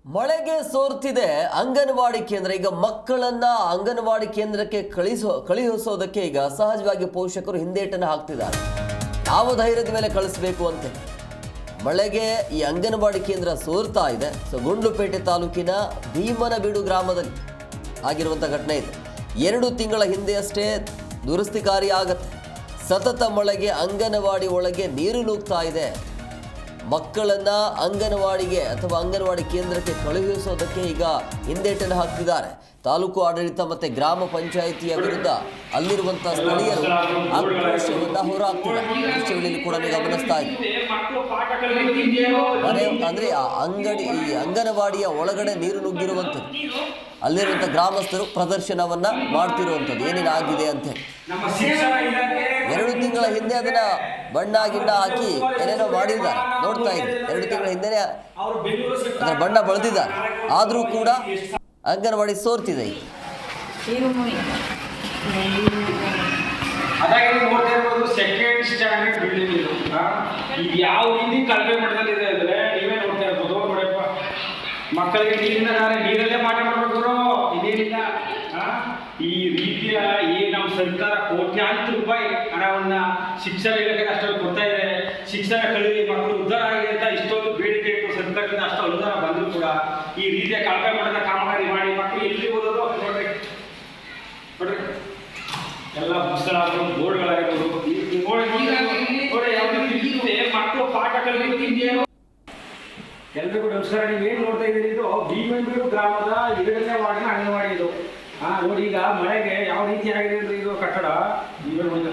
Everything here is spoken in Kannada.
ಮಳೆಗೆ ಸೋರ್ತಿದೆ ಅಂಗನವಾಡಿ ಕೇಂದ್ರ. ಈಗ ಮಕ್ಕಳನ್ನ ಅಂಗನವಾಡಿ ಕೇಂದ್ರಕ್ಕೆ ಕಳುಹಿಸೋದಕ್ಕೆ ಈಗ ಸಹಜವಾಗಿ ಪೋಷಕರು ಹಿಂದೇಟನ್ನು ಹಾಕ್ತಿದ್ದಾರೆ. ಯಾವ ಧೈರ್ಯದ ಮೇಲೆ ಕಳಿಸಬೇಕು ಅಂತ ಮಳೆಗೆ ಈ ಅಂಗನವಾಡಿ ಕೇಂದ್ರ ಸೋರ್ತಾ ಇದೆ. ಗುಂಡ್ಲುಪೇಟೆ ತಾಲೂಕಿನ ಭೀಮನಬೀಡು ಗ್ರಾಮದಲ್ಲಿ ಆಗಿರುವಂಥ ಘಟನೆ ಇದೆ. 2 ತಿಂಗಳ ಹಿಂದೆಯಷ್ಟೇ ದುರಸ್ತಿ ಕಾರ್ಯ ಆಗುತ್ತೆ. ಸತತ ಮಳೆಗೆ ಅಂಗನವಾಡಿ ಒಳಗೆ ನೀರು ನುಗ್ತಾ ಇದೆ. ಮಕ್ಕಳನ್ನ ಅಂಗನವಾಡಿಗೆ ಅಥವಾ ಅಂಗನವಾಡಿ ಕೇಂದ್ರಕ್ಕೆ ಕಳುಹಿಸೋದಕ್ಕೆ ಈಗ ಹಿಂದೇಟನ್ನು ಹಾಕ್ತಿದ್ದಾರೆ. ತಾಲೂಕು ಆಡಳಿತ ಮತ್ತೆ ಗ್ರಾಮ ಪಂಚಾಯಿತಿಯ ವಿರುದ್ಧ ಅಲ್ಲಿರುವಂತಹ ಸ್ಥಳೀಯರು ಆಕ್ರೋಶವನ್ನ ಹೊರಹಾಕ್ತಿದ್ದಾರೆ. ದೃಶ್ಯಗಳಲ್ಲಿ ಕೂಡ ಗಮನಿಸ್ತಾ ಇದ್ದಾರೆ. ಮನೆ ಅಂದ್ರೆ ಈ ಅಂಗನವಾಡಿಯ ಒಳಗಡೆ ನೀರು ನುಗ್ಗಿರುವಂಥದ್ದು. ಅಲ್ಲಿರುವಂಥ ಗ್ರಾಮಸ್ಥರು ಪ್ರದರ್ಶನವನ್ನ ಮಾಡ್ತಿರುವಂಥದ್ದು ಏನೇನಾಗಿದೆ ಅಂತ ಹೇಳಿ. 2 ತಿಂಗಳ ಹಿಂದೆ ಅದನ್ನ ಬಣ್ಣ ಗಿಣ್ಣ ಹಾಕಿ ಏನೇನೋ ಮಾಡಿದ್ದಾರೆ, ನೋಡ್ತಾ ಇದ್ವಿ. 2 ತಿಂಗಳ ಹಿಂದೆನೆ ಅದರ ಬಣ್ಣ ಬಳಿದಿದ್ದಾರೆ. ಆದರೂ ಕೂಡ ಅಂಗನವಾಡಿ ಸೋರ್ತಿದೆ. ಸೆಕೆಂಡ್ ಸ್ಟ್ಯಾಂಡರ್ಡ್ ಬಿಲ್ಡಿಂಗ್ ಯಾವ ರೀತಿ ಕಲ್ಪನೆ ಮಟ್ಟದಲ್ಲಿದೆ ಅಂದ್ರೆ ನೀವೇ ನೋಡ್ತಾ ಇರ್ಬೋದು. ನೋಡಪ್ಪ, ಮಕ್ಕಳಿಗೆ ನೀರಲ್ಲೇ ಪಾಠ ಮಾಡ್ಬೇಕು. ಇದೇನಿಲ್ಲ ಈ ರೀತಿಯ ನಮ್ಮ ಸರ್ಕಾರ ಕೋಟ್ಯಾಂತರ ರೂಪಾಯಿ ಹಣವನ್ನ ಶಿಕ್ಷಣ ಇಲಾಖೆಗೆ ಅಷ್ಟೊಂದು ಕೊಡ್ತಾ ಇದೆ. ಶಿಕ್ಷಣ ಕಲಿಸಿ ಮಕ್ಕಳು ಉದ್ಧಾರ ಆಗಿದೆ ಅಂತ ಇಷ್ಟೊಂದು ಬೇಡಿಕೆ ಇಟ್ಟು ಸರ್ಕಾರದಿಂದ ಅಷ್ಟು ಅನುದಾನ ಬಂದರೂ ಕೂಡ ಈ ರೀತಿಯ ಕಳಪೆ ಮಟ್ಟದ ಕಾಮಗಾರಿ ಮಾಡಿ ಮಕ್ಕಳು ಎಲ್ಲಿ ಓದೋದು ನೋಡ್ರಿ ಎಲ್ಲ ಪುಸ್ತಕಗಳು ಬೋರ್ಡ್ಗಳಾಗಿರ್ಬೋದು ಮಕ್ಕಳು ಪಾಠ ಕಲಿಯುವ ಎಲ್ರಿಗೂ ನಮಸ್ಕಾರ. ನೀವೇನು ನೋಡ್ತಾ ಇದ್ದೀರಿ, ಇದು ಭೀಮನಬೀಡು ಗ್ರಾಮದ 2ನೇ ವಾರ್ಡಿನ ಅಂಗನವಾಡಿ ಇದು. ನೋಡಿ, ಈಗ ಮಳೆಗೆ ಯಾವ ರೀತಿ ಆಗಿದೆ ಅಂದ್ರೆ ಇದು ಕಟ್ಟಡ ನೀವೇ ನೋಡಿ